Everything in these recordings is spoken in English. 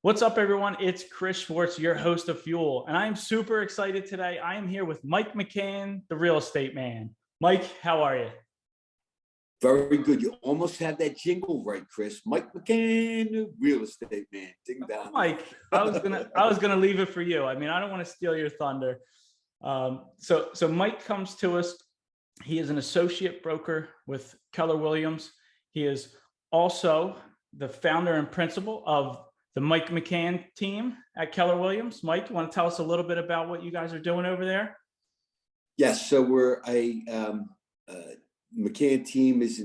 What's up, everyone? It's Chris Schwartz, your host of Fuel, and I am super excited today. I am here with Mike McCann, the real estate man. Mike, how are you? Very good. You almost had that jingle right, Chris. Mike McCann, the real estate man. Ding dong. Mike, I was gonna leave it for you. I mean, I don't want to steal your thunder. So Mike comes to us. He is an associate broker with Keller Williams. He is also the founder and principal of the Mike McCann team at Keller Williams. Mike, you want to tell us a little bit about what you guys are doing over there? Yes. So we're McCann team is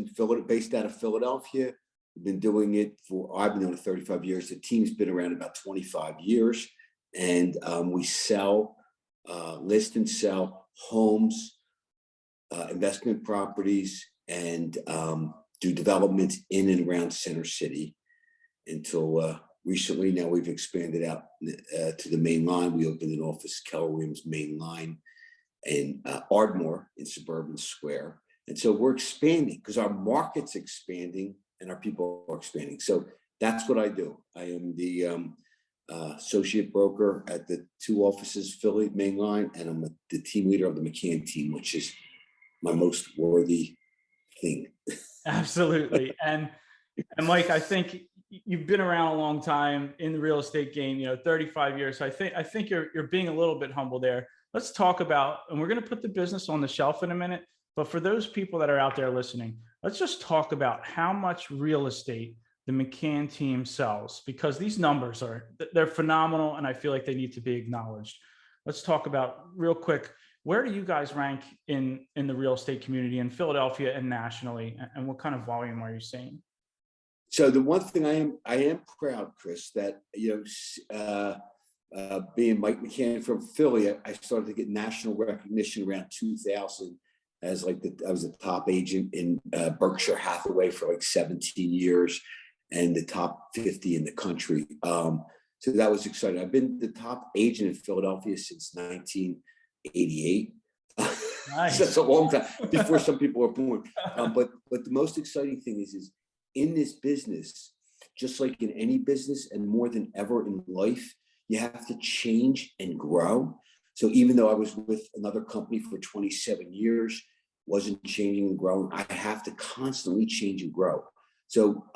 based out of Philadelphia. We've been doing it I've been doing it 35 years. The team's been around about 25 years, and we list and sell homes, investment properties, and do development in and around Center City until recently. Now we've expanded out to the main line. We opened an office, Keller Williams main line, in Ardmore in Suburban Square. And so we're expanding because our market's expanding and our people are expanding. So that's what I do. I am the associate broker at the two offices, Philly main line, and I'm the team leader of the McCann team, which is my most worthy thing. Absolutely. And Mike, I think you've been around a long time in the real estate game, 35 years. So I think you're being a little bit humble there. Let's talk about, and we're going to put the business on the shelf in a minute, but for those people that are out there listening, let's just talk about how much real estate the McCann team sells, because these numbers they're phenomenal, and I feel like they need to be acknowledged. Let's talk about real quick, where do you guys rank in the real estate community in Philadelphia and nationally, and what kind of volume are you seeing? So the one thing I am proud, Chris, that being Mike McCann from Philly, I started to get national recognition around 2000 as I was a top agent in Berkshire Hathaway for like 17 years and the top 50 in the country. So that was exciting. I've been the top agent in Philadelphia since 1988. Nice. So that's a long time before some people were born. But the most exciting thing is in this business, just like in any business and more than ever in life, you have to change and grow. So even though I was with another company for 27 years, wasn't changing and growing, I have to constantly change and grow. So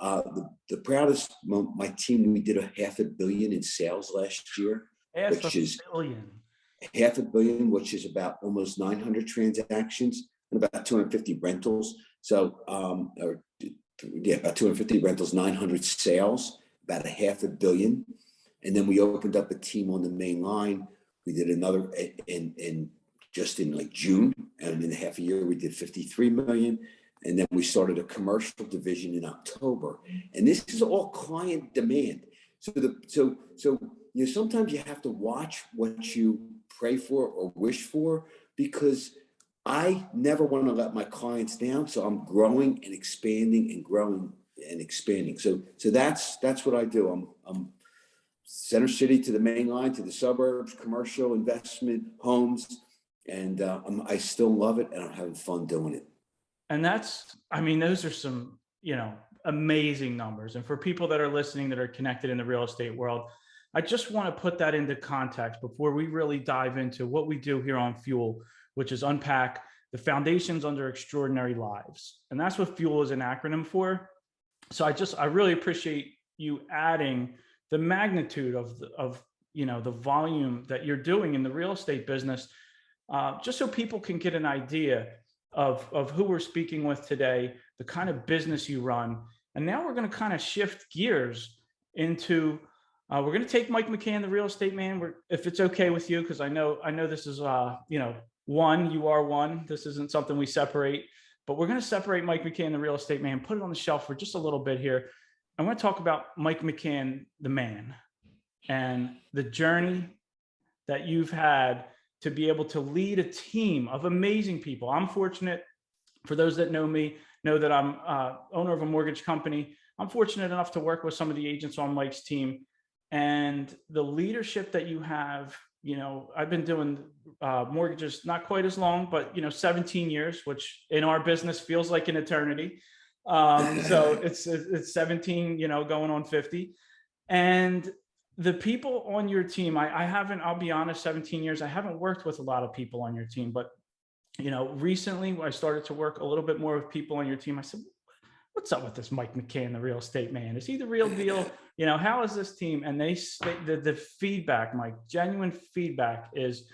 the proudest, my team, we did $500 million in sales last year, which is $500 million, which is about almost 900 transactions and about 250 rentals. So, about 250 rentals, 900 sales, about $500 million. And then we opened up a team on the main line. We did another in like June, and in half a year we did 53 million. And then we started a commercial division in October. And this is all client demand. So sometimes you have to watch what you pray for or wish for, because I never want to let my clients down. So I'm growing and expanding and growing and expanding. So that's what I do. I'm Center City to the main line, to the suburbs, commercial, investment, homes. And I still love it, and I'm having fun doing it. And those are some, amazing numbers. And for people that are listening that are connected in the real estate world, I just want to put that into context before we really dive into what we do here on Fuel, which is unpack the foundations under extraordinary lives. And that's what Fuel is an acronym for. So I really appreciate you adding the magnitude of the volume that you're doing in the real estate business, just so people can get an idea of who we're speaking with today, the kind of business you run. And now we're going to kind of shift gears into, we're going to take Mike McCann, the real estate man, if it's okay with you, because I know this is, you are one. This isn't something we separate, but we're going to separate Mike McCann, the real estate man, put it on the shelf for just a little bit here. I want to talk about Mike McCann, the man, and the journey that you've had to be able to lead a team of amazing people. I'm fortunate, for those that know me, know that I'm owner of a mortgage company. I'm fortunate enough to work with some of the agents on Mike's team, and the leadership that you have. I've been doing mortgages not quite as long, but 17 years, which in our business feels like an eternity. So it's 17, going on 50. And the people on your team, I haven't, I'll be honest, 17 years, I haven't worked with a lot of people on your team, but recently when I started to work a little bit more with people on your team, I said, what's up with this Mike McCann, the real estate man? Is he the real deal? How is this team? And the feedback, Mike, genuine feedback is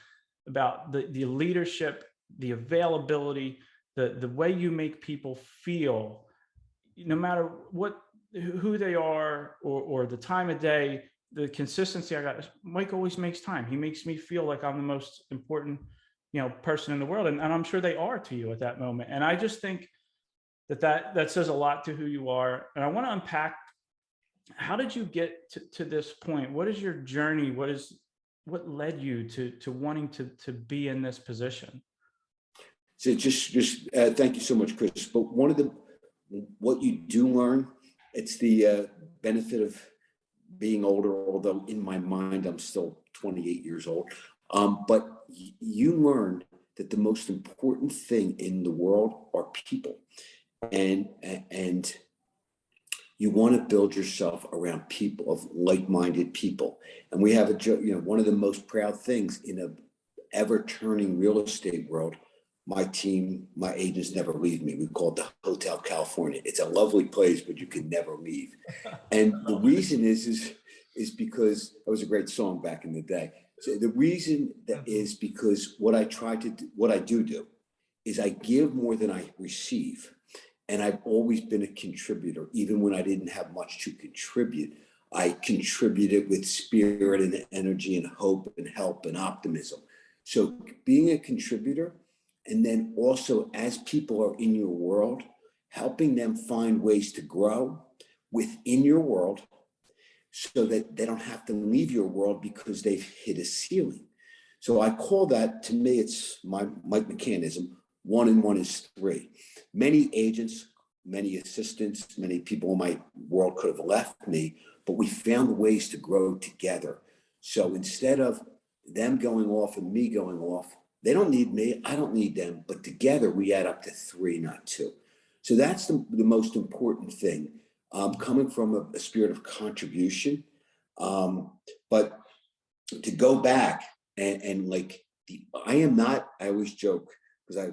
about the leadership, the availability, the way you make people feel, no matter who they are, or the time of day, the consistency I got. Mike always makes time. He makes me feel like I'm the most important, person in the world. And I'm sure they are to you at that moment. And I just think that says a lot to who you are. And I want to unpack, how did you get to this point? What is your journey? What led you to wanting to be in this position? So just thank you so much, Chris. But what you do learn, it's the benefit of being older, although in my mind, I'm still 28 years old. But you learn that the most important thing in the world are people. And you want to build yourself around people, of like-minded people. And we have one of the most proud things in a ever-turning real estate world. My team, my agents never leave me. We call it the Hotel California. It's a lovely place, but you can never leave. And the reason is because that was a great song back in the day. So the reason that is because what I do is I give more than I receive. And I've always been a contributor, even when I didn't have much to contribute. I contributed with spirit and energy and hope and help and optimism. So being a contributor, and then also as people are in your world, helping them find ways to grow within your world so that they don't have to leave your world because they've hit a ceiling. So I call that, to me, it's my Mike McCannism. 1 and 1 is 3. Many agents, many assistants, many people in my world could have left me, but we found ways to grow together. So instead of them going off and me going off, they don't need me, I don't need them, but together we add up to 3, not 2. So that's the most important thing, coming from a spirit of contribution. But to go back and like, I always joke, because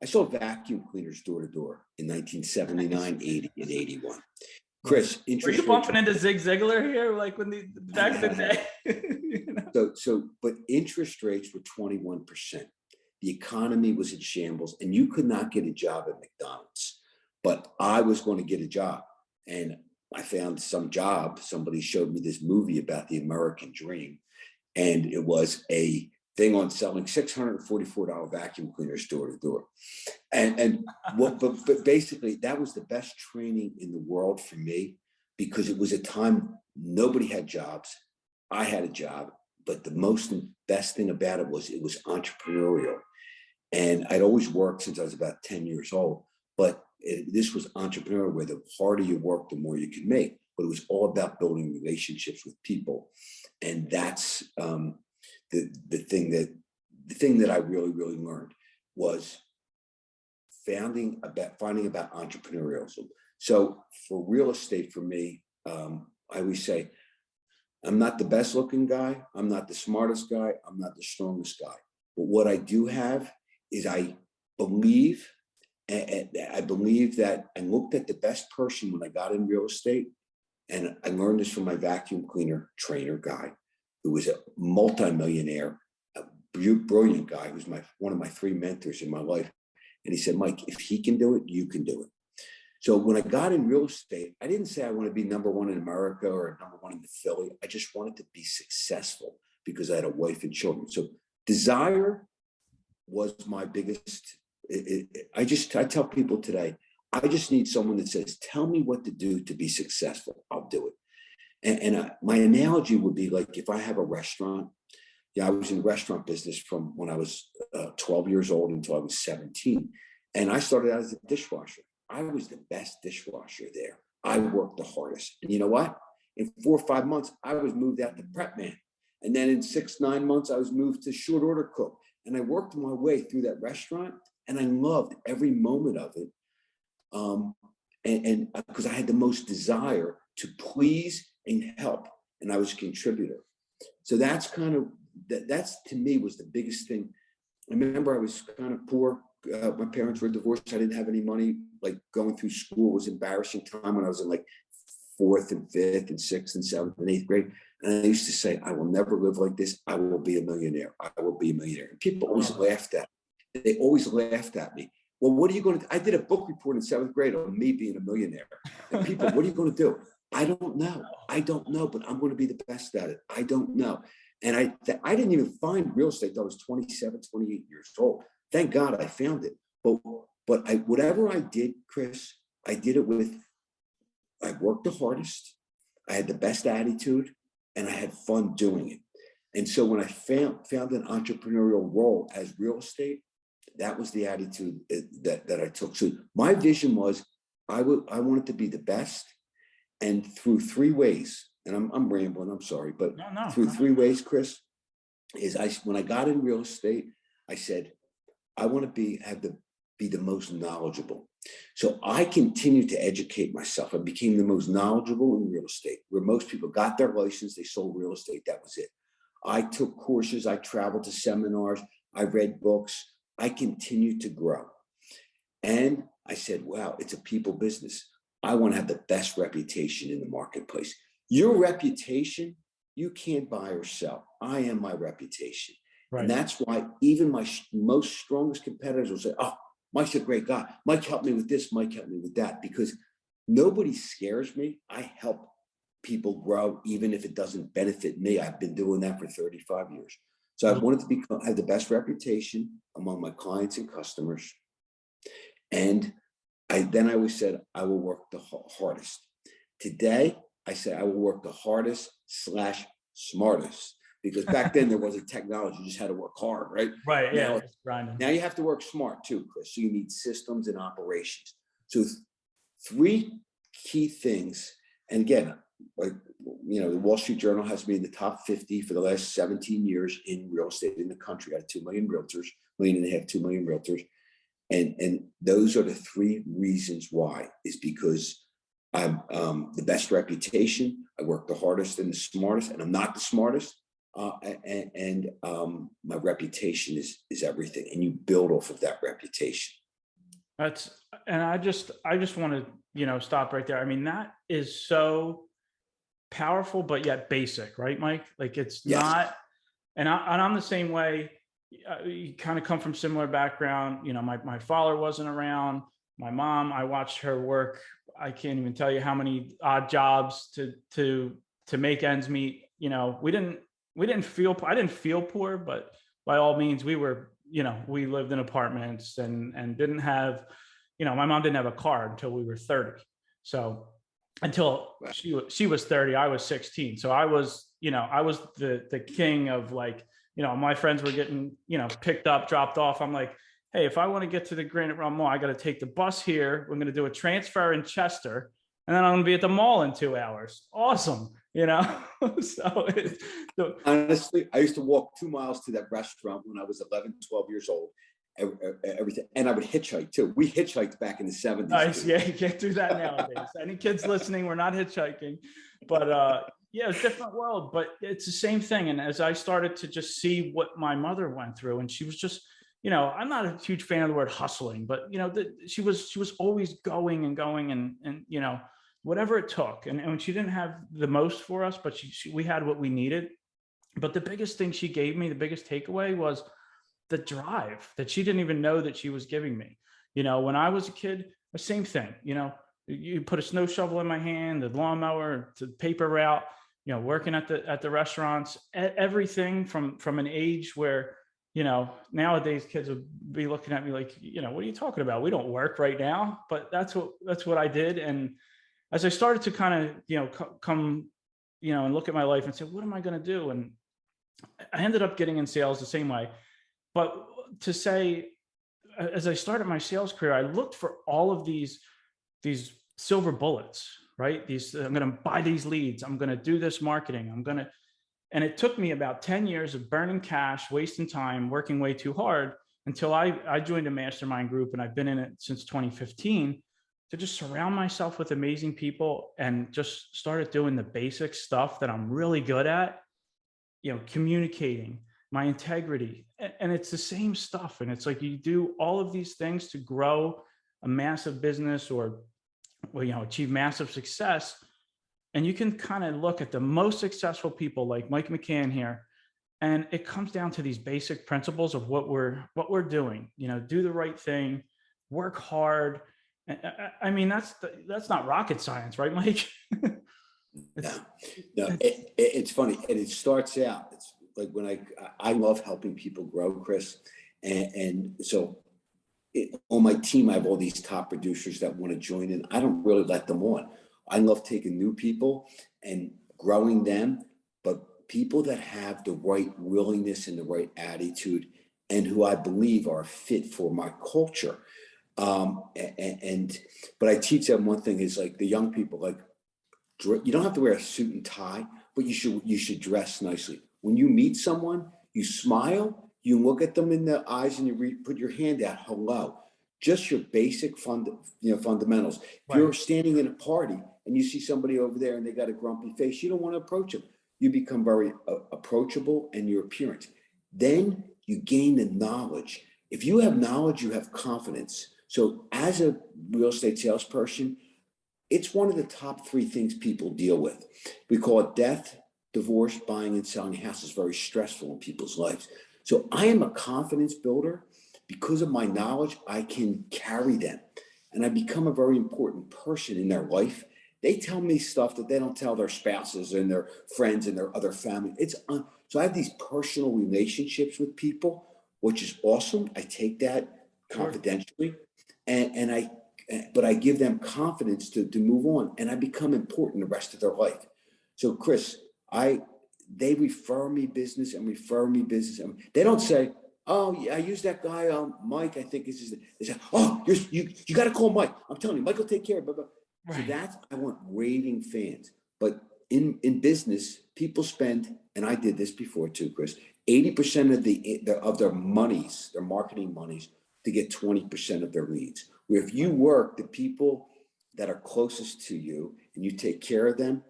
I sold vacuum cleaners door to door in 1979, 80, and 81. Chris, Were you bumping into Zig Ziglar here, like when back in the day? But interest rates were 21%. The economy was in shambles, and you could not get a job at McDonald's. But I was going to get a job, and I found some job. Somebody showed me this movie about the American dream, and it was a thing on selling $644 vacuum cleaners door to door. But basically that was the best training in the world for me, because it was a time nobody had jobs. I had a job, but the best thing about it was entrepreneurial. And I'd always worked since I was about 10 years old, but this was entrepreneurial, where the harder you work, the more you could make. But it was all about building relationships with people. And that's, the thing that I really learned was finding about entrepreneurialism. So for real estate, for me, I always say, I'm not the best looking guy, I'm not the smartest guy, I'm not the strongest guy. But what I do have is I believe that I looked at the best person when I got in real estate. And I learned this from my vacuum cleaner trainer guy, who was a multimillionaire, a brilliant guy, who's one of my 3 mentors in my life. And he said, Mike, if he can do it, you can do it. So when I got in real estate, I didn't say I want to be number 1 in America or number 1 in the Philly. I just wanted to be successful because I had a wife and children. So desire was my biggest. I tell people today, I just need someone that says, tell me what to do to be successful. I'll do it. And my analogy would be like, if I have a restaurant, I was in the restaurant business from when I was 12 years old until I was 17. And I started out as a dishwasher. I was the best dishwasher there. I worked the hardest. And you know what? In 4 or 5 months, I was moved out to prep man. And then in 6, 9 months, I was moved to short order cook. And I worked my way through that restaurant, and I loved every moment of it. And because I had the most desire to please and help. and I was a contributor. So that's kind of, that's to me was the biggest thing. I remember I was kind of poor. My parents were divorced. I didn't have any money. Like going through school was embarrassing time when I was in like 4th and 5th and 6th and 7th and 8th grade. And I used to say, I will never live like this. I will be a millionaire. I will be a millionaire. And people always laughed at me. They always laughed at me. Well, what are you going to do? I did a book report in 7th grade on me being a millionaire. And people, what are you going to do? I don't know. I don't know, but I'm going to be the best at it. I don't know. And I didn't even find real estate till I was 27, 28 years old. Thank God I found it. But whatever I did, Chris, I did it with, I worked the hardest. I had the best attitude and I had fun doing it. And so when I found an entrepreneurial role as real estate, that was the attitude that I took. So my vision was I wanted to be the best. And through 3 ways, and I'm rambling, I'm sorry, but through 3 ways, Chris, is when I got in real estate, I said, I want to be the most knowledgeable. So I continued to educate myself. I became the most knowledgeable in real estate, where most people got their license, they sold real estate, that was it. I took courses, I traveled to seminars, I read books, I continued to grow. And I said, wow, it's a people business. I want to have the best reputation in the marketplace. Your reputation, you can't buy or sell. I am my reputation. Right. And that's why even my most strongest competitors will say, oh, Mike's a great guy. Mike helped me with this, Mike helped me with that, because nobody scares me. I help people grow, even if it doesn't benefit me. I've been doing that for 35 years. So I wanted to have the best reputation among my clients and customers. And I always said, I will work the hardest. Today, I say I will work the hardest / smartest, because back then there wasn't technology. You just had to work hard, right? Right, yeah. Now you have to work smart too, Chris. So you need systems and operations. So 3 key things. And again, like, the Wall Street Journal has me in the top 50 for the last 17 years in real estate in the country. Out of 2 million realtors, 1.5 million, 2 million realtors. And those are the 3 reasons why, is because I'm the best reputation. I work the hardest and the smartest, and I'm not the smartest. My reputation is everything, and you build off of that reputation. I just want to, stop right there. I mean, that is so powerful, but yet basic, right, Mike? Like it's not, and I'm the same way. You kind of come from similar background. My father wasn't around. My mom, I watched her work. I can't even tell you how many odd jobs to make ends meet. I didn't feel poor, but by all means, we were, we lived in apartments and didn't have, my mom didn't have a car until we were 30. So until she was 30, I was 16. So I was the king of, like, my friends were getting, picked up, dropped off. I'm like, hey, if I want to get to the Granite Run Mall, I got to take the bus here. We're going to do a transfer in Chester, and then I'm going to be at the mall in 2 hours. Awesome. So honestly, I used to walk 2 miles to that restaurant when I was 11, 12 years old. Everything, and I would hitchhike too. We hitchhiked back in the 70s. Nice. Yeah, you can't do that nowadays. Any kids listening, we're not hitchhiking, but yeah, it's a different world, but it's the same thing. And as I started to just see what my mother went through, and she was just, I'm not a huge fan of the word hustling, but she was always going and whatever it took. And she didn't have the most for us, but we had what we needed. But the biggest thing she gave me, the biggest takeaway, was the drive that she didn't even know that she was giving me. When I was a kid, the same thing. You put a snow shovel in my hand, the lawnmower, to the paper route, working at the restaurants, everything from an age where, nowadays kids would be looking at me like, what are you talking about? We don't work right now. But that's what I did. And as I started to kind of, come, and look at my life and say, what am I going to do? And I ended up getting in sales the same way. But to say, as I started my sales career, I looked for all of these silver bullets, right? I'm going to buy these leads. I'm going to do this marketing. And it took me about 10 years of burning cash, wasting time, working way too hard, until I joined a mastermind group, and I've been in it since 2015, to just surround myself with amazing people and just started doing the basic stuff that I'm really good at, communicating, my integrity. And it's the same stuff. And it's like you do all of these things to grow a massive business or, well, achieve massive success. And you can kind of look at the most successful people like Mike McCann here. And it comes down to these basic principles of what we're doing, do the right thing, work hard. I mean, that's not rocket science, right, Mike? No, it's, no, it's it's funny, and it starts out. It's like when I love helping people grow, Chris, and so on my team, I have all these top producers that want to join in. I don't really let them on. I love taking new people and growing them, but people that have the right willingness and the right attitude, and who I believe are fit for my culture. But I teach them one thing is like the young people, like you don't have to wear a suit and tie, but you should dress nicely. When you meet someone, you smile, you look at them in the eyes, and you put your hand out, hello. Just your basic fundamentals. If right. you're standing in a party and you see somebody over there and they got a grumpy face, you don't want to approach them. You become very approachable in your appearance. Then you gain the knowledge. If you have knowledge, you have confidence. So as a real estate salesperson, it's one of the top 3 things people deal with. We call it death, divorce, buying and selling a house is very stressful in people's lives. So I am a confidence builder. Because of my knowledge, I can carry them. And I become a very important person in their life. They tell me stuff that they don't tell their spouses and their friends and their other family. So I have these personal relationships with people, which is awesome. I take that Sure. confidentially, but I give them confidence to move on, and I become important the rest of their life. So Chris, they refer me business and refer me business. And they don't say, oh yeah, I use that guy, Mike, I think is his name. They say, oh, you got to call Mike. I'm telling you, Mike will take care of it. So Right. I want raving fans. But in business, people spend, and I did this before too, Chris, 80% of their monies, their marketing monies, to get 20% of their leads. Where if you work the people that are closest to you and you take care of them,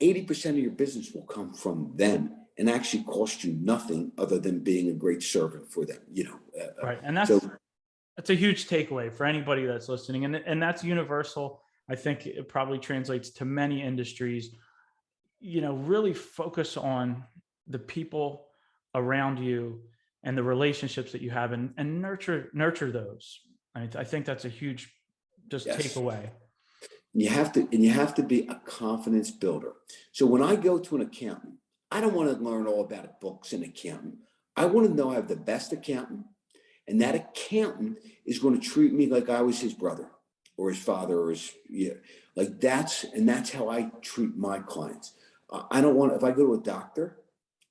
80% of your business will come from them and actually cost you nothing other than being a great servant for them. Right. And So that's a huge takeaway for anybody that's listening. And that's universal. I think it probably translates to many industries. Really focus on the people around you and the relationships that you have, and nurture those. I think that's a huge just yes, takeaway. you have to be a confidence builder. So when I go to an accountant, I don't want to learn all about books and accounting. I want to know I have the best accountant, and that accountant is going to treat me like I was his brother or his father or that's how I treat my clients. I don't want, if I go to a doctor,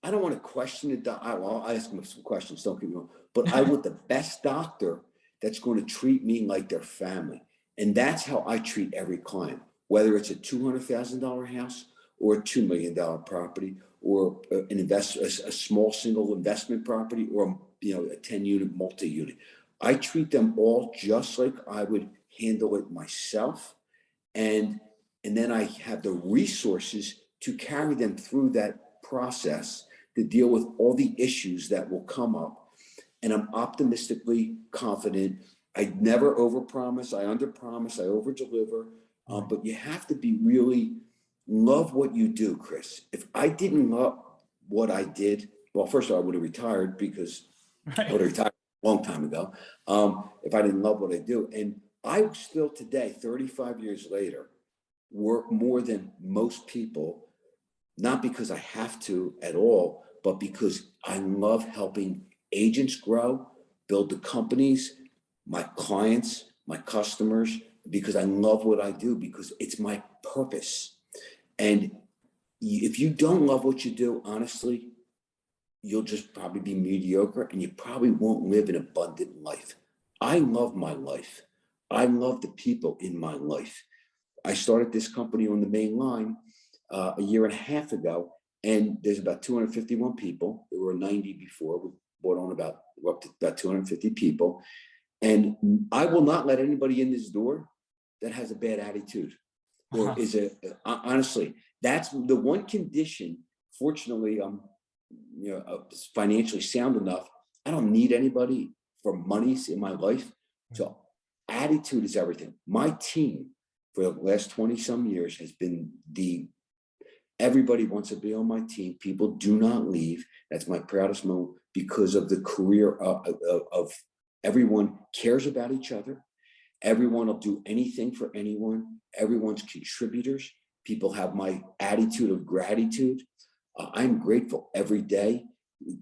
I don't want to question the doctor. Well, I'll ask them some questions, don't get me wrong, but I want the best doctor that's going to treat me like their family. And that's how I treat every client, whether it's a $200,000 house or a $2 million property, or a small single investment property, or a 10-unit multi-unit. I treat them all just like I would handle it myself, and then I have the resources to carry them through that process to deal with all the issues that will come up. And I'm optimistically confident. I never overpromise. I underpromise. I overdeliver. But you have to be really love what you do, Chris. If I didn't love what I did, well, first of all, I would have retired, because I Right. would have retired a long time ago. If I didn't love what I do, and I still today, 35 years later, work more than most people, not because I have to at all, but because I love helping agents grow, build the companies, my clients, my customers, because I love what I do, because it's my purpose. And if you don't love what you do, honestly, you'll just probably be mediocre, and you probably won't live an abundant life. I love my life. I love the people in my life. I started this company on the main line a year and a half ago, and there's about 251 people. There were 90 before. We brought on we're up to about 250 people. And I will not let anybody in this door that has a bad attitude or is honestly, that's the one condition. Fortunately, I'm financially sound enough. I don't need anybody for monies in my life. So attitude is everything. My team for the last 20 some years has been everybody wants to be on my team. People do not leave. That's my proudest moment because of the career of everyone cares about each other. Everyone will do anything for anyone. Everyone's contributors. People have my attitude of gratitude. I'm grateful every day.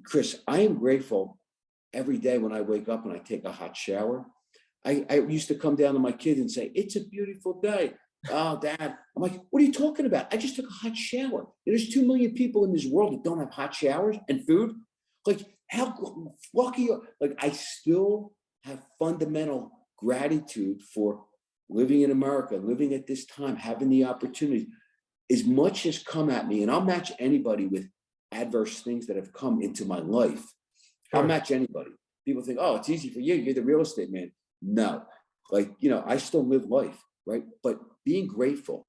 Chris, I am grateful every day when I wake up and I take a hot shower. I used to come down to my kids and say, it's a beautiful day. Oh, Dad. I'm like, what are you talking about? I just took a hot shower. There's 2 million people in this world that don't have hot showers and food. Like, how lucky are, like, I still have fundamental gratitude for living in America, living at this time, having the opportunity. As much has come at me, and I'll match anybody with adverse things that have come into my life. Sure. I'll match anybody. People think, oh, it's easy for you. You're the real estate man. No, I still live life, right? But being grateful.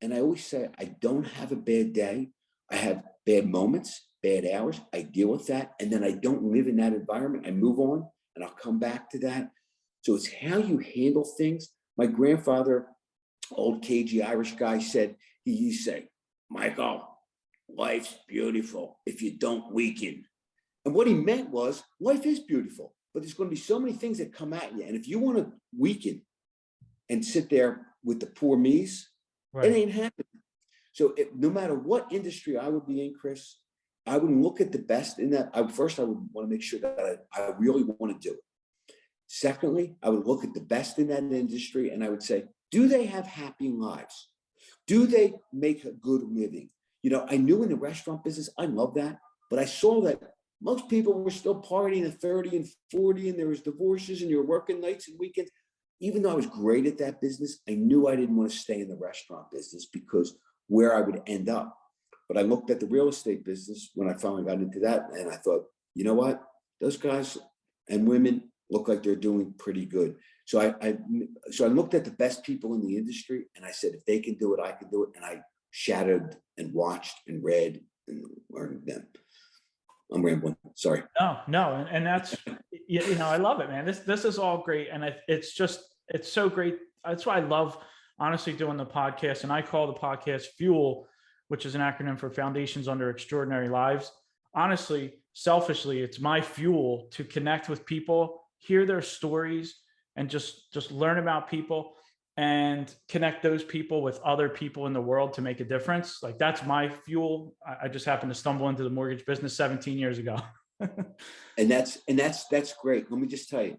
And I always say, I don't have a bad day. I have bad moments, bad hours. I deal with that. And then I don't live in that environment. I move on and I'll come back to that. So it's how you handle things. My grandfather, old cagey Irish guy, said, he used to say, Michael, life's beautiful if you don't weaken. And what he meant was, life is beautiful, but there's going to be so many things that come at you. And if you want to weaken and sit there with the poor me's, right, it ain't happening. So no matter what industry I would be in, Chris, I would look at the best in that. First, I would want to make sure that I really want to do it. Secondly, I would look at the best in that industry and I would say, do they have happy lives? Do they make a good living? I knew in the restaurant business, I love that, but I saw that most people were still partying at 30 and 40 and there was divorces and you're working nights and weekends. Even though I was great at that business, I knew I didn't want to stay in the restaurant business because where I would end up. But I looked at the real estate business when I finally got into that and I thought, you know what? Those guys and women look like they're doing pretty good. So I looked at the best people in the industry and I said, if they can do it, I can do it. And I shadowed and watched and read and learned them. I'm rambling. Sorry. No. And that's, I love it, man. This is all great. And it's so great. That's why I love honestly doing the podcast. And I call the podcast FUEL, which is an acronym for Foundations Under Extraordinary Lives. Honestly, selfishly, it's my fuel to connect with people, hear their stories, and just learn about people and connect those people with other people in the world to make a difference. Like that's my fuel. I just happened to stumble into the mortgage business 17 years ago. and that's great. Let me just tell you,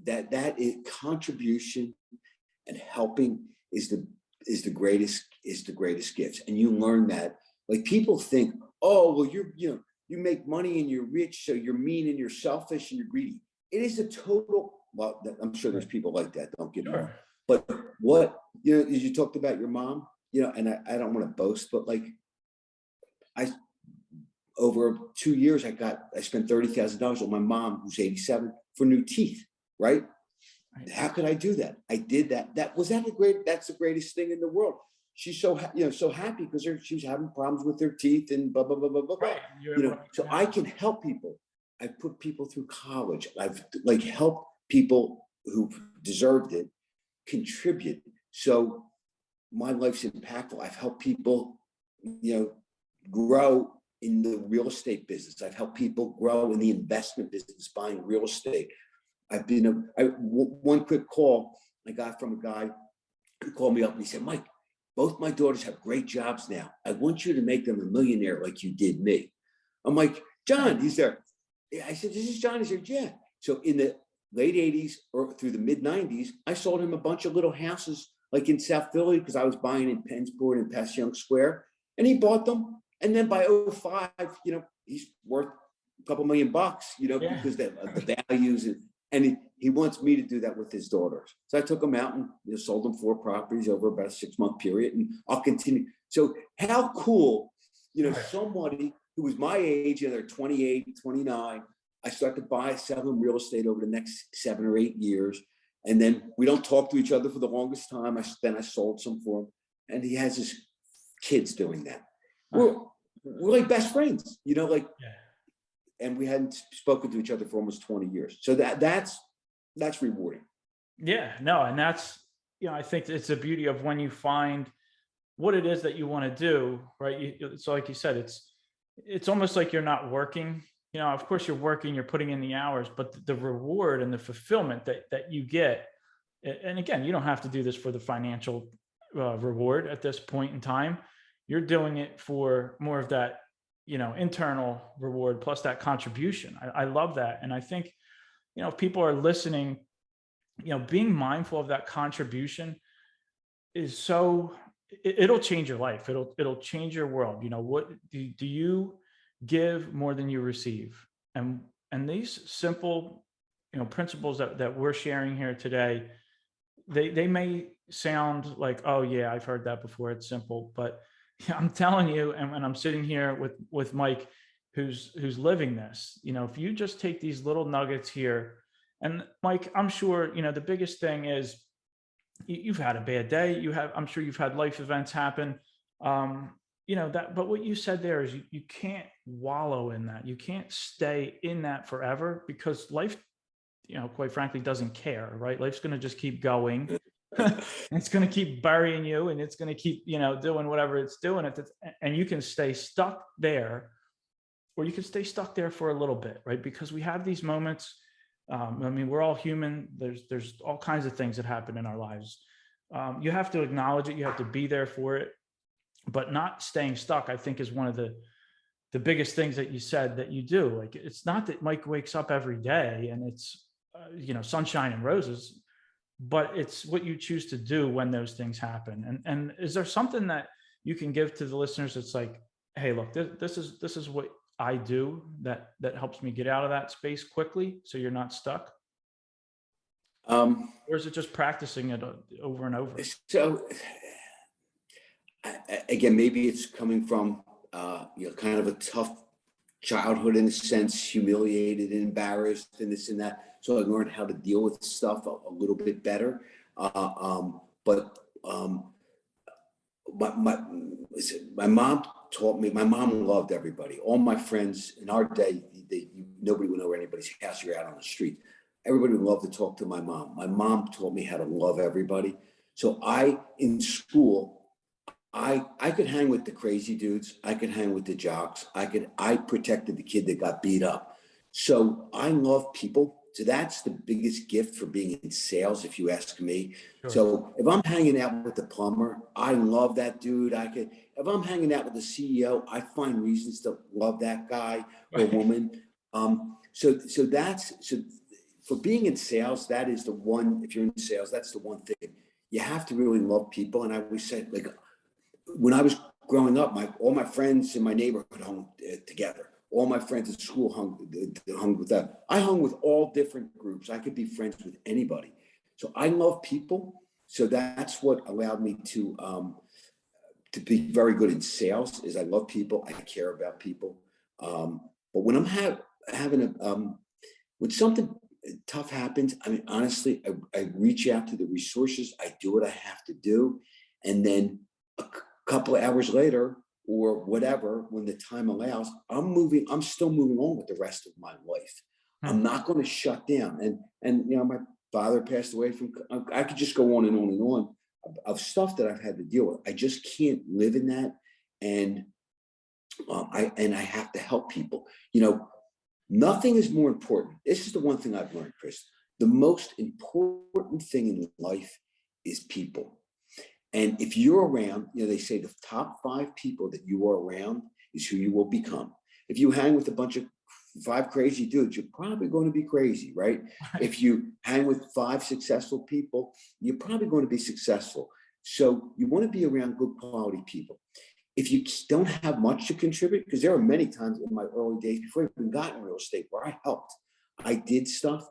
that is contribution and helping is the greatest gifts. And you learn that. Like people think, oh, well, you make money and you're rich, so you're mean and you're selfish and you're greedy. It is a total, well, I'm sure there's people like that, don't get me wrong. But what, you talked about your mom, and I don't want to boast, but like over 2 years, I spent $30,000 on my mom, who's 87, for new teeth, right? How could I do that? I did that. That's the greatest thing in the world. She's so happy because she's having problems with her teeth and blah, blah, blah, blah, blah. Right. So I can help people. I put people through college. I've helped people who deserved it contribute. So my life's impactful. I've helped people, grow in the real estate business. I've helped people grow in the investment business, buying real estate. One quick call I got from a guy who called me up and he said, Mike, both my daughters have great jobs now. I want you to make them a millionaire like you did me. I'm like, John, he's there. I said, this is John. He said, yeah. So in the late 80s or through the mid 90s, I sold him a bunch of little houses like in South Philly because I was buying in Pensport and Passyunk Square, and he bought them. And then by 05, he's worth a couple $1 million, because the values and he wants me to do that with his daughters. So I took him out and sold them 4 properties over about a 6-month period, and I'll continue. So how cool, somebody who was my age, they're 28, 29. I start to sell them real estate over the next 7 or 8 years. And then we don't talk to each other for the longest time. Then I sold some for him, and he has his kids doing that. We're like best friends, like, Yeah. and we hadn't spoken to each other for almost 20 years. So that's rewarding. Yeah, no, and that's, I think it's the beauty of when you find what it is that you want to do, right? So like you said, it's almost like you're not working. Of course you're working, you're putting in the hours, but the reward and the fulfillment that you get, and again, you don't have to do this for the financial reward at this point in time. You're doing it for more of that, internal reward plus that contribution. I love that. And I think, if people are listening, being mindful of that contribution is so, it'll change your life. It'll change your world. What do you give more than you receive? And these simple, principles that we're sharing here today, they may sound like, oh yeah, I've heard that before, it's simple, but I'm telling you, and I'm sitting here with Mike, who's living this. If you just take these little nuggets here, and Mike, I'm sure, the biggest thing is you've had a bad day. I'm sure you've had life events happen. But what you said there is you can't wallow in that. You can't stay in that forever, because life, quite frankly, doesn't care, right? Life's going to just keep going. It's going to keep burying you, and it's going to keep, doing whatever it's doing. And you can stay stuck there, or you can stay stuck there for a little bit, right? Because we have these moments. We're all human. There's all kinds of things that happen in our lives. You have to acknowledge it. You have to be there for it, but not staying stuck, I think, is one of the biggest things that you said that you do. Like, it's not that Mike wakes up every day and it's, sunshine and roses, but it's what you choose to do when those things happen. And is there something that you can give to the listeners that's like, hey, look, this is what I do that helps me get out of that space quickly, so you're not stuck? Or is it just practicing it over and over? So again, maybe it's coming from kind of a tough childhood, in a sense, humiliated and embarrassed and this and that. So I learned how to deal with stuff a little bit better. But my mom taught me. My mom loved everybody. All my friends in our day, nobody would know where anybody's house. You're out on the street. Everybody would love to talk to my mom. My mom taught me how to love everybody. So in school, I could hang with the crazy dudes. I could hang with the jocks. I protected the kid that got beat up. So I love people. So that's the biggest gift for being in sales, if you ask me. Sure. So if I'm hanging out with the plumber, I love that dude. If I'm hanging out with the CEO, I find reasons to love that guy or woman. So for being in sales, that is the one. If you're in sales, that's the one thing. You have to really love people. And I always said, like, when I was growing up, all my friends in my neighborhood hung together. All my friends at school hung with them. I hung with all different groups. I could be friends with anybody. So I love people. So that's what allowed me to be very good in sales. Is I love people. I care about people. But when I'm having when something tough happens, honestly, I reach out to the resources. I do what I have to do, and then a couple of hours later, or whatever, when the time allows, I'm still moving on with the rest of my life. I'm not going to shut down. And my father passed away I could just go on and on and on of stuff that I've had to deal with. I just can't live in that. And I have to help people. Nothing is more important. This is the one thing I've learned, Chris. The most important thing in life is people. And if you're around, they say the top 5 people that you are around is who you will become. If you hang with a bunch of 5 crazy dudes, you're probably going to be crazy, right? If you hang with 5 successful people, you're probably going to be successful. So you want to be around good quality people. If you don't have much to contribute, because there are many times in my early days before I even got in real estate where I helped, I did stuff.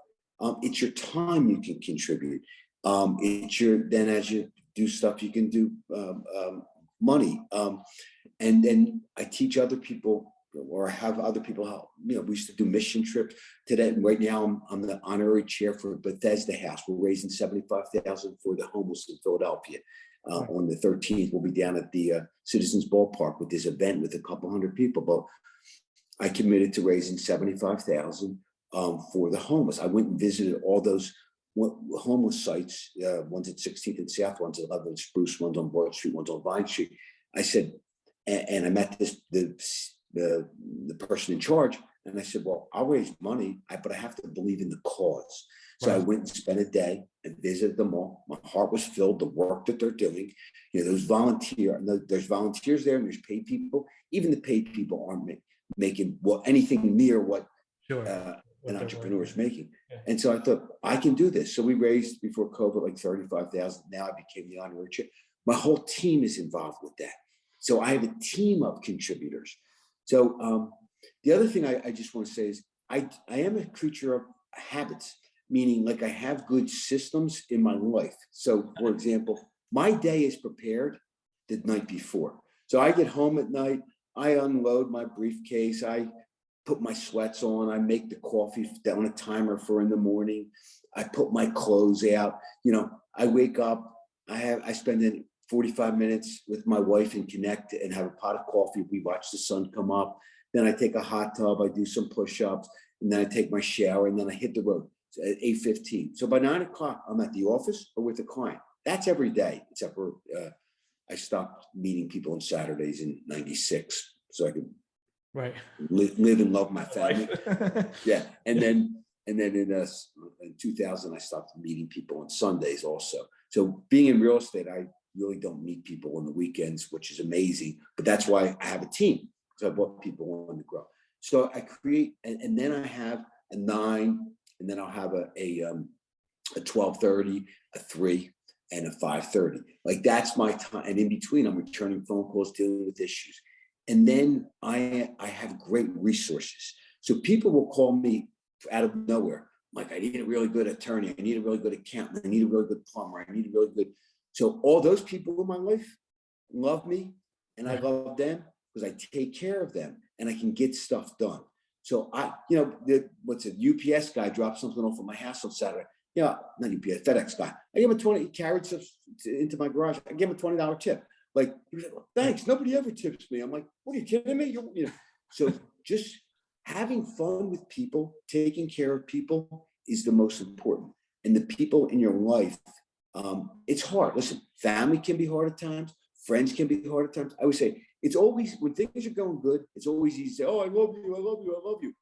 It's your time you can contribute. Then as you do stuff, you can do money. And then I teach other people or have other people help. We used to do mission trips to that. And right now I'm the honorary chair for Bethesda House. We're raising $75,000 for the homeless in Philadelphia. On the 13th, we'll be down at the Citizens Ballpark with this event with a couple hundred people. But I committed to raising $75,000 for the homeless. I went and visited all those homeless sites, ones at 16th and South, ones at 11th Spruce, ones on Broad Street, ones on Vine Street. I said, and I met the person in charge, and I said, well, I'll raise money, but I have to believe in the cause. So I went and spent a day and visited them all. My heart was filled, the work that they're doing. There's volunteers there, and there's paid people. Even the paid people aren't making anything near what an entrepreneur is making. Yeah. And so I thought, I can do this. So we raised before COVID like $35,000. Now I became the honorary chair. My whole team is involved with that. So I have a team of contributors. So the other thing I just want to say is I am a creature of habits, meaning like I have good systems in my life. So for example, my day is prepared the night before. So I get home at night, I unload my briefcase, I put my sweats on, I make the coffee on a timer for in the morning, I put my clothes out, I wake up, I spend 45 minutes with my wife and connect and have a pot of coffee. We watch the sun come up. Then I take a hot tub, I do some push-ups, and then I take my shower, and then I hit the road at 8:15. So by 9 o'clock, I'm at the office or with a client. That's every day, except for I stopped meeting people on Saturdays in '96, so I could live and love my family. Yeah, and then in 2000, I stopped meeting people on Sundays also. So being in real estate, I really don't meet people on the weekends, which is amazing. But that's why I have a team, because I want people wanting to grow. So I create, and then I have a 9, and then I'll have a 12:30, a 3, and a 5:30. Like that's my time. And in between, I'm returning phone calls, dealing with issues. And then I have great resources. So people will call me out of nowhere. Like, I need a really good attorney. I need a really good accountant. I need a really good plumber. I need a really good. So all those people in my life love me, and I love them because I take care of them and I can get stuff done. So what's a UPS guy dropped something off at my house on Saturday. Not UPS, FedEx guy. I gave him he carried stuff into my garage. I gave him a $20 tip. Like, he was like, well, thanks. Nobody ever tips me. I'm like, what are you kidding me? So just having fun with people, taking care of people is the most important. And the people in your life, it's hard. Listen, family can be hard at times. Friends can be hard at times. I would say it's always, when things are going good, it's always easy to say, oh, I love you, I love you, I love you.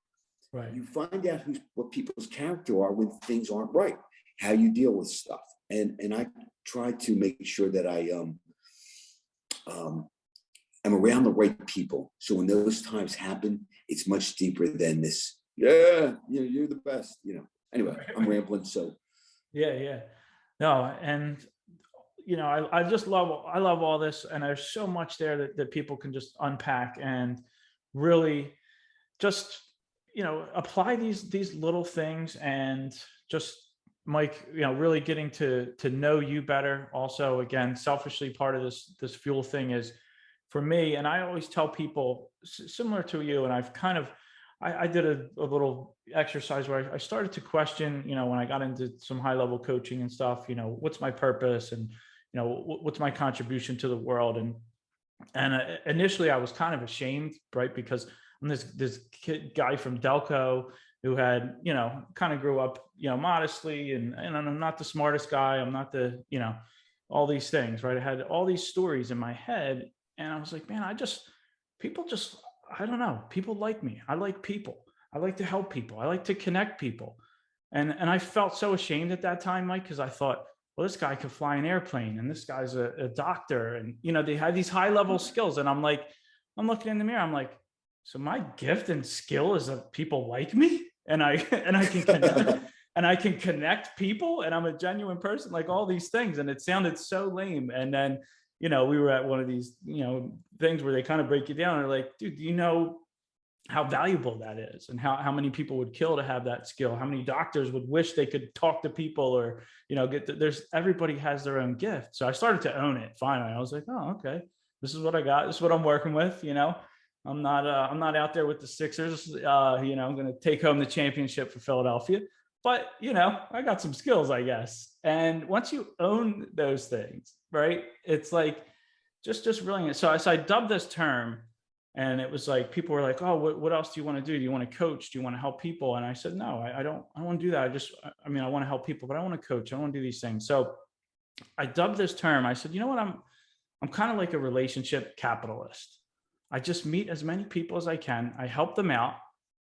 Right. You find out what people's character are when things aren't right, how you deal with stuff. And I try to make sure that I'm around the right people. So when those times happen, it's much deeper than this. Yeah, you're the best. Anyway, I'm rambling. So yeah. No, and I just love all this, and there's so much there that people can just unpack and really just apply these little things, and just, Mike, really getting to know you better. Also, again, selfishly, part of this fuel thing is for me, and I always tell people similar to you, and I've kind of I did a little exercise where I started to question, when I got into some high level coaching and stuff, what's my purpose, and what's my contribution to the world, and initially I was kind of ashamed, right, because I'm this guy from Delco who had, kind of grew up, modestly, and I'm not the smartest guy. I'm not the, all these things, right? I had all these stories in my head, and I was like, man, I don't know. People like me. I like people. I like to help people. I like to connect people. And I felt so ashamed at that time, Mike, because I thought, well, this guy could fly an airplane, and this guy's a doctor, and, they had these high level skills. And I'm looking in the mirror. I'm like, so my gift and skill is that people like me, and I can connect, and I can connect people, and I'm a genuine person, like all these things. And it sounded so lame. And then, we were at one of these, things where they kind of break you down. And they're like, dude, do you know how valuable that is, and how many people would kill to have that skill? How many doctors would wish they could talk to people, or, everybody has their own gift. So I started to own it. Finally, I was like, oh, okay, this is what I got. This is what I'm working with, I'm not out there with the Sixers. I'm going to take home the championship for Philadelphia, but I got some skills, I guess. And once you own those things, right, it's like just brilliant. So I dubbed this term, and it was like people were like, "Oh, what else do you want to do? Do you want to coach? Do you want to help people?" And I said, "No, I don't. I don't want to do that. I want to help people, but I want to coach. I want to do these things." So I dubbed this term. I said, "You know what? I'm kind of like a relationship capitalist. I just meet as many people as I can. I help them out,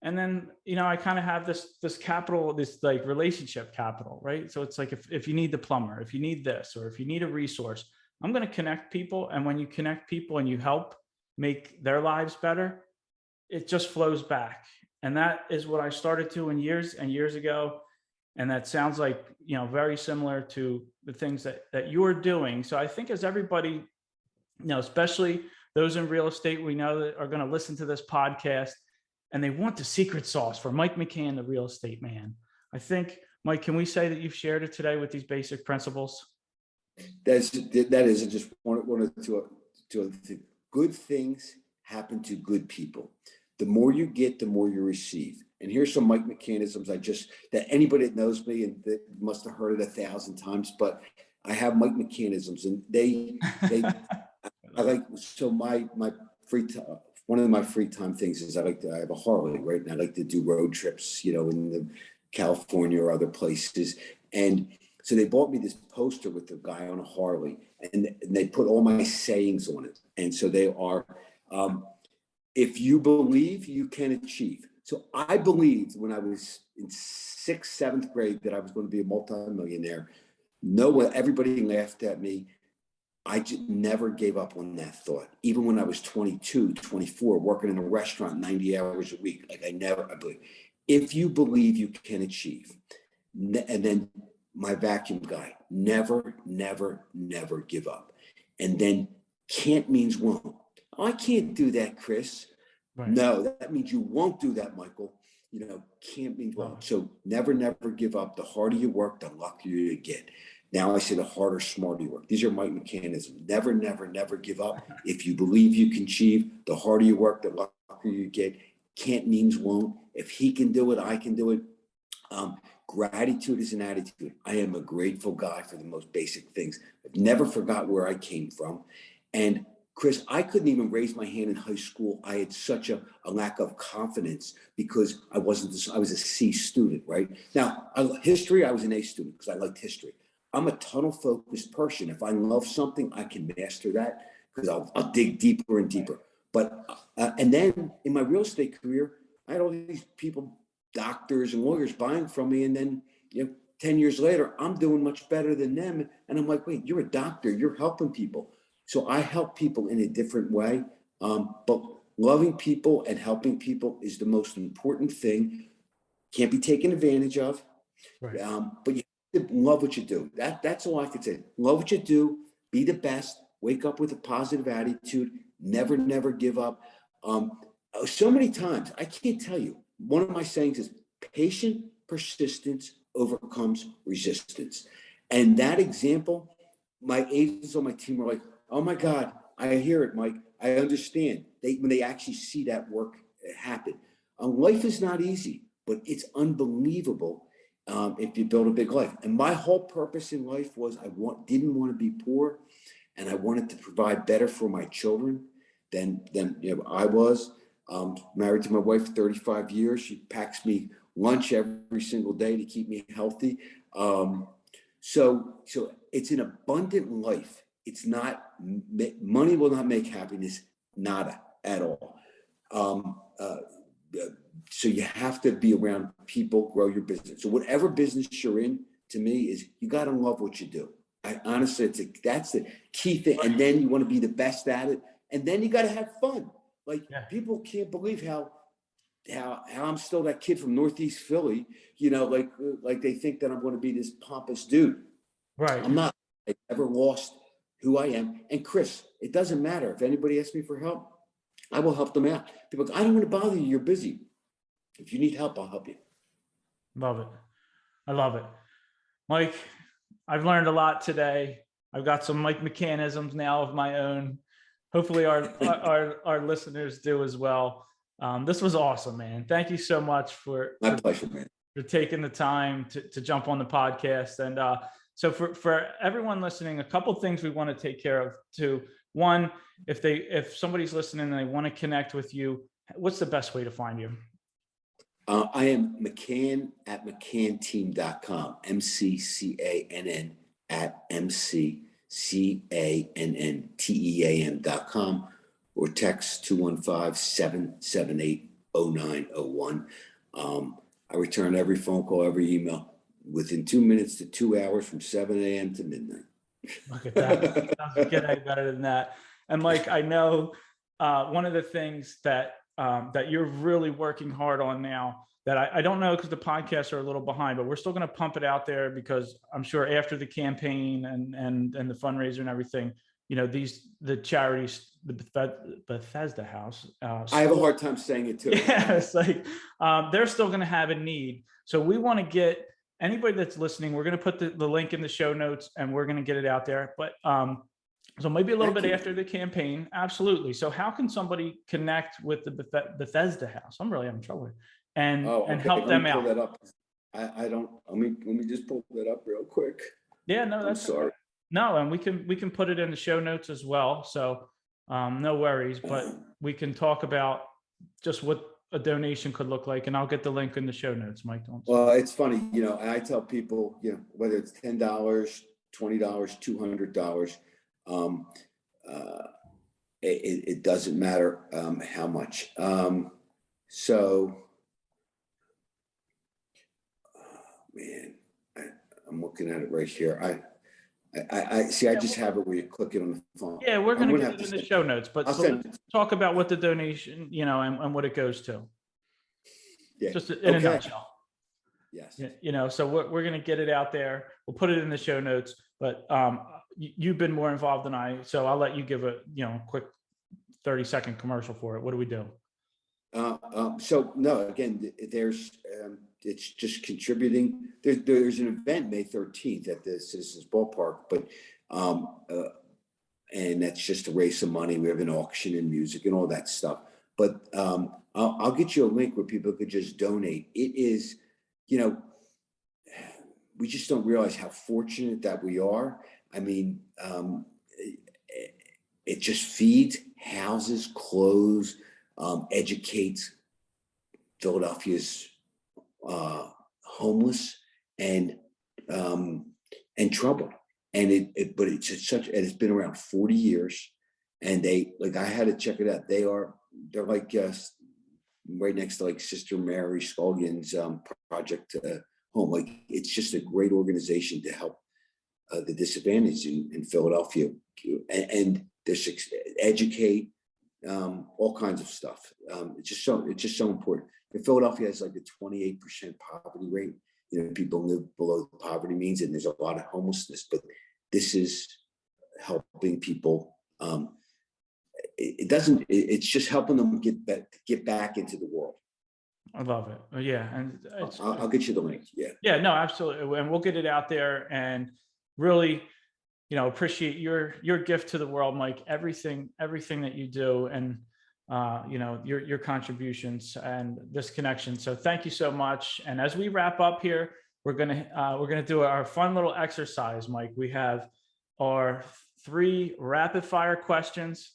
and then I kind of have this capital, this like relationship capital, right? So it's like if you need the plumber, if you need this, or if you need a resource, I'm going to connect people. And when you connect people and you help make their lives better, it just flows back. And that is what I started doing years and years ago. And that sounds like very similar to the things that you're doing. So I think as everybody, especially those in real estate, we know that are going to listen to this podcast, and they want the secret sauce for Mike McCann, the real estate man. I think, Mike, can we say that you've shared it today with these basic principles? That is just one to good things happen to good people. The more you get, the more you receive. And here's some Mike McCannisms that anybody that knows me and that must have heard it 1,000 times, but I have Mike McCannisms, and they I like, so my free time, one of my free time things is I have a Harley, right? And I like to do road trips, in the California or other places. And so they bought me this poster with the guy on a Harley, and they put all my sayings on it. And so they are, if you believe, you can achieve. So I believed when I was in 6th, 7th grade that I was going to be a multimillionaire. Everybody laughed at me. I just never gave up on that thought. Even when I was 22, 24, working in a restaurant 90 hours a week, I believe. If you believe, you can achieve. And then my vacuum guy, never, never, never give up. And then can't means won't. Oh, I can't do that, Chris. Right. No, that means you won't do that, Michael. Can't means won't. So never, never give up. The harder you work, the luckier you get. Now I say the harder, smarter you work. These are Mike McCannisms. Never, never, never give up. If you believe you can achieve, the harder you work, the luckier you get. Can't means won't. If he can do it, I can do it. Gratitude is an attitude. I am a grateful guy for the most basic things. I've never forgot where I came from. And Chris, I couldn't even raise my hand in high school. I had such a lack of confidence because I was a C student, right? Now, history, I was an A student because I liked history. I'm a tunnel focused person. If I love something, I can master that because I'll dig deeper and deeper. But, and then in my real estate career, I had all these people, doctors and lawyers buying from me. And then, 10 years later, I'm doing much better than them. And I'm like, wait, you're a doctor, you're helping people. So I help people in a different way. But loving people and helping people is the most important thing. Can't be taken advantage of. Right. But you have to love what you do. That's all I could say. Love what you do. Be the best. Wake up with a positive attitude. Never, never give up. So many times, I can't tell you. One of my sayings is patient persistence overcomes resistance. And that example, my agents on my team were like, oh my God, I hear it, Mike. I understand. When they actually see that work happen. Life is not easy, but it's unbelievable if you build a big life. And my whole purpose in life was didn't want to be poor, and I wanted to provide better for my children than I was. Married to my wife for 35 years. She packs me lunch every single day to keep me healthy. So it's an abundant life. It's not, money will not make happiness, nada at all. So you have to be around people, grow your business. So whatever business you're in, to me, is you got to love what you do. Honestly, that's the key thing. And then you want to be the best at it. And then you got to have fun. People can't believe how I'm still that kid from Northeast Philly, like they think that I'm going to be this pompous dude. Right. I'm not. I never lost who I am. And Chris, it doesn't matter. If anybody asks me for help, I will help them out. People go, I don't want to bother you. You're busy. If you need help, I'll help you. Love it. I love it. Mike, I've learned a lot today. I've got some Mike McCannisms now of my own. hopefully our listeners do as well. This was awesome, man. Thank you so much My pleasure, man. for taking the time to jump on the podcast. And so for everyone listening, a couple things we want to take care of too. One, if somebody's listening and they want to connect with you, what's the best way to find you? I am McCann at McCannteam.com, McCann at McCannteam.com, or text 215-778-0901. I return every phone call, every email within 2 minutes to 2 hours from 7 a.m. to midnight. Look at that. Doesn't get any better than that. And Mike, I know one of the things that you're really working hard on now that I don't know because the podcasts are a little behind, but we're still going to pump it out there because I'm sure after the campaign and the fundraiser and everything, you know, the charities, the Bethesda House. I have a hard time saying it too. Yeah, it's like they're still going to have a need. So we want to get anybody that's listening. We're going to put the link in the show notes and we're going to get it out there. But so maybe a little bit after the campaign. Absolutely. So how can somebody connect with the Bethesda House? I'm really having trouble. And help them out. That up. I don't. Let me just pull that up real quick. Yeah, no, that's sorry. Okay. No, and we can put it in the show notes as well. So no worries. But we can talk about just what a donation could look like, and I'll get the link in the show notes, Mike. Well, it's funny, you know. I tell people, you know, whether it's $10, $20, $200, it doesn't matter how much. So. Man, I'm looking at it right here. I see. I just have it where you click it on the phone. Yeah, we're going to get it in the show notes, but so let's talk about what the donation, you know, and what it goes to. Yeah. Just in a nutshell. Yes. You know, so we're going to get it out there. We'll put it in the show notes, but you've been more involved than I, so I'll let you give a, you know, quick 30-second commercial for it. What do we do? So no, again, there's it's just contributing. There's an event May 13th at the Citizens Ballpark, but and that's just to raise some money. We have an auction and music and all that stuff. But I'll get you a link where people could just donate. It is, you know, we just don't realize how fortunate that we are. I mean, it just feeds, houses, clothes, educates Philadelphia's homeless and troubled. And but it's just and it's been around 40 years. And I had to check it out. They're like right next to like Sister Mary Scullion's project home. Like, it's just a great organization to help the disadvantaged in Philadelphia, and educate, all kinds of stuff. It's just so important. And Philadelphia has like a 28% poverty rate. You know, people live below the poverty means, and there's a lot of homelessness. But this is helping people. It's just helping them get back into the world. I love it. Yeah, and I'll get you the link. Yeah, no, absolutely, and we'll get it out there. And really, you know, appreciate your gift to the world, Mike. Everything that you do, and you know, your contributions and this connection. So thank you so much. And as we wrap up here, we're gonna do our fun little exercise, Mike. We have our 3 rapid fire questions.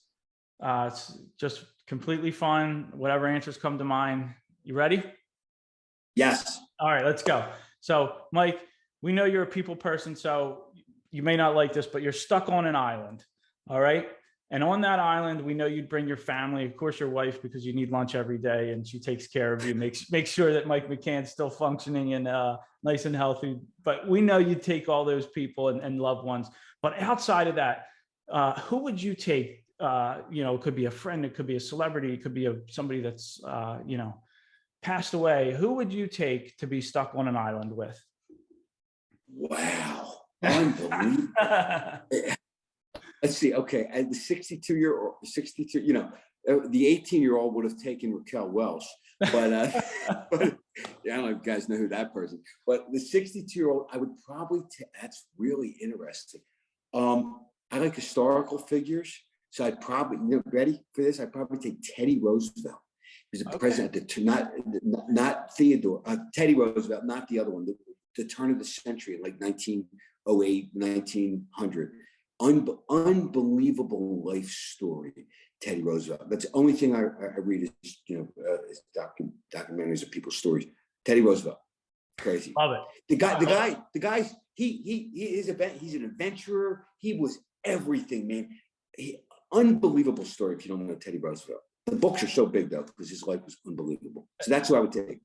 It's just completely fun. Whatever answers come to mind. You ready? Yes. All right, let's go. So, Mike, we know you're a people person, so you may not like this, but you're stuck on an island. All right. And on that island, we know you'd bring your family, of course, your wife, because you need lunch every day and she takes care of you, makes sure that Mike McCann's still functioning and nice and healthy. But we know you'd take all those people and loved ones. But outside of that, who would you take? You know, it could be a friend, it could be a celebrity, it could be somebody that's, you know, passed away. Who would you take to be stuck on an island with? Wow. Unbelievable. Let's see. Okay. The 62, you know, the 18-year-old would have taken Raquel Welch, but, but yeah, I don't know if you guys know who that person, but the 62-year-old, I would probably, that's really interesting. I like historical figures. So I'd probably, ready for this? I'd probably take Teddy Roosevelt. He was the president at not Theodore, Teddy Roosevelt, not the other one, the turn of the century, in like 1908, 1900. Unbelievable life story, Teddy Roosevelt. That's the only thing I read is, is documentaries of people's stories. Teddy Roosevelt, crazy. Love it. The guy, he's an adventurer. He was everything, man. Unbelievable story if you don't know Teddy Roosevelt. The books are so big though, because his life was unbelievable. So that's what I would take.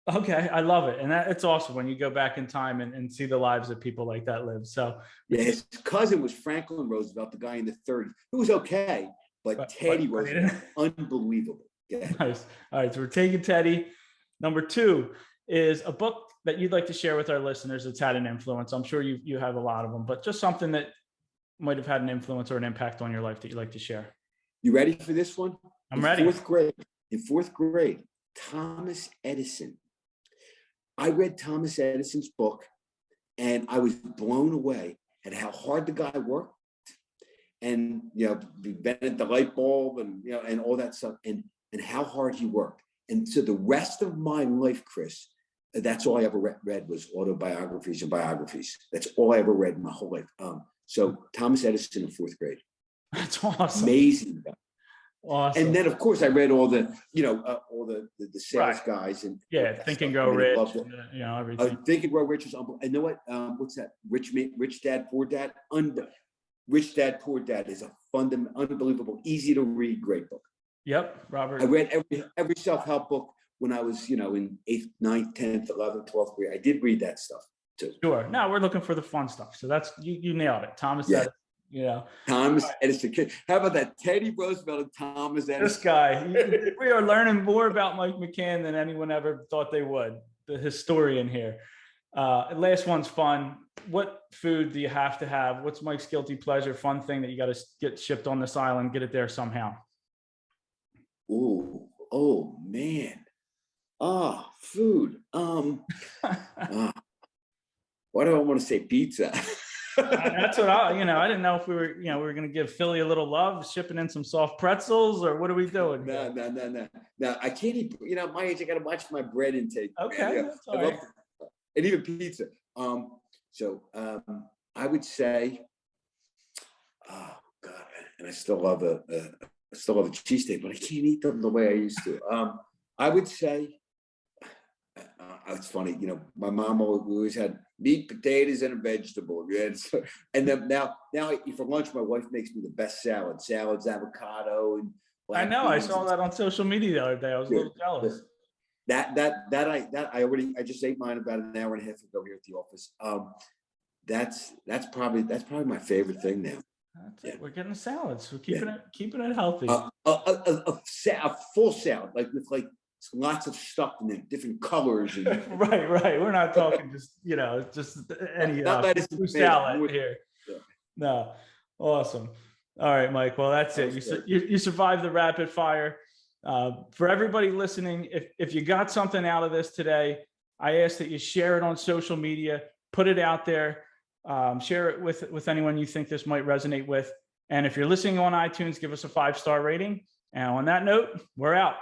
Okay, I love it. And it's awesome when you go back in time and see the lives that people like that live. So yeah, his cousin was Franklin Roosevelt, the guy in the 30s, who was okay, but Teddy Roosevelt, unbelievable. Yeah. Nice. All right, so we're taking Teddy. Number 2 is a book that you'd like to share with our listeners that's had an influence. I'm sure you have a lot of them, but just something that might have had an influence or an impact on your life that you'd like to share. You ready for this one? I'm ready. In fourth grade, Thomas Edison. I read Thomas Edison's book and I was blown away at how hard the guy worked, and invented the light bulb and and all that stuff, and how hard he worked. And so the rest of my life, Chris, that's all I ever read was autobiographies and biographies. That's all I ever read in my whole life. So Thomas Edison in 4th grade. That's awesome. Amazing. Awesome. And then of course I read all the sales guys and Think and Grow Rich, everything. Think and Grow Rich is unbelievable. And you know what? What's that? Rich Dad Poor Dad. Rich Dad Poor Dad is a unbelievable, easy to read, great book. Yep, Robert. I read every self-help book when I was in 8th, 9th, 10th, 11th, 12th grade. I did read that stuff too. Sure. Now we're looking for the fun stuff. So that's you nailed it, Thomas. Yeah. Thomas Edison. How about that? Teddy Roosevelt and Thomas Edison. This guy. We are learning more about Mike McCann than anyone ever thought they would. The historian here. Last one's fun. What food do you have to have? What's Mike's guilty pleasure, fun thing that you got to get shipped on this island, get it there somehow? Oh man. Food. Why do I want to say pizza? That's what I didn't know if we were going to give Philly a little love, shipping in some soft pretzels, or what are we doing? No. I can't eat, my age, I got to watch my bread intake. Okay. That's all right. And even pizza. I would say, oh God, and I still love a cheesesteak, but I can't eat them the way I used to. I would say, it's funny, my mom always had meat, potatoes, and a vegetable. And then now for lunch, my wife makes me the best salads, avocado, and I know. I saw that on social media the other day. I was a little jealous. I just ate mine about an hour and a half ago here at the office. That's probably my favorite thing now. That's it. We're getting salads. We're keeping it healthy. A full salad, with lots of stuff in it, different colors. And, right. We're not talking just any food salad here. Yeah. No. Awesome. All right, Mike. Well, that's it. You survived the rapid fire. For everybody listening, if you got something out of this today, I ask that you share it on social media, put it out there, share it with anyone you think this might resonate with. And if you're listening on iTunes, give us a 5-star rating. And on that note, we're out.